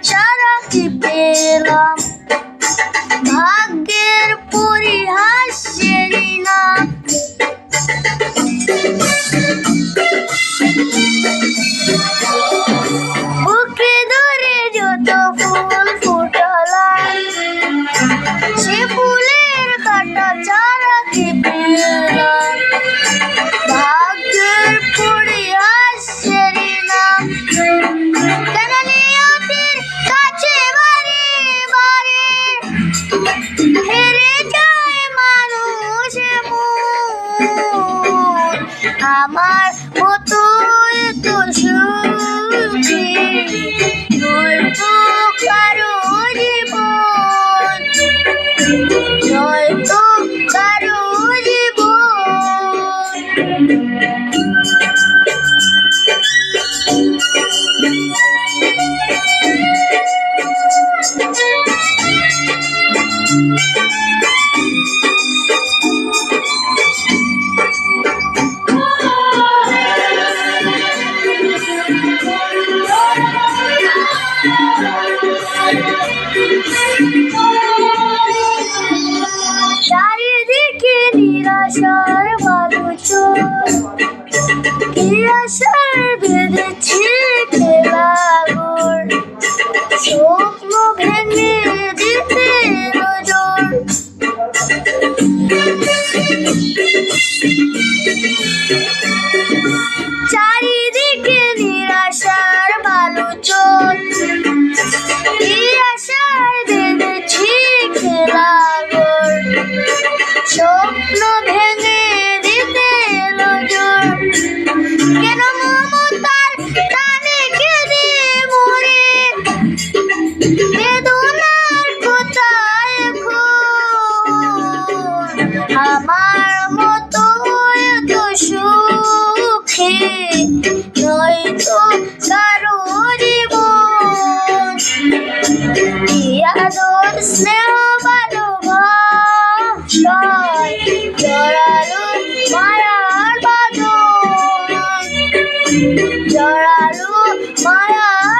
সারা কি পেলাম ভাগ্যের পরিহাসের নাম। বুকে ধরে যত ফুল ফুটালাম সে ফুলের কাটা চারা কি পেলাম ভাগ্যের পরিহাসের নাম। কেন নিয়তির কাছে বারে বারে হেরে যায় মানুষ মন। আমার মতো এত সুখী নয়তো কারো জীবন, নয়তো কারো জীবন। চারিদিকে নিরাশার বালুচর, কি আশার বেঁধেছি খেলাঘর, স্বপ্ন ভেঙে দিতে নজর। চারিদিকে নিরাশার বালুচর, কি আশার বেঁধেছি খেলাঘর, স্বপ্ন ভেঙে দিতে নজর। কেন মমতার টানে কেঁদে মরে বেদনার কোথায় এখন। আমার মতো এত সুখী নয়তো কারো জীবন। কি আদর স্নেহ ভালোবাসায় জড়ালো মায়ার বাঁধন, জড়ালো মায়ার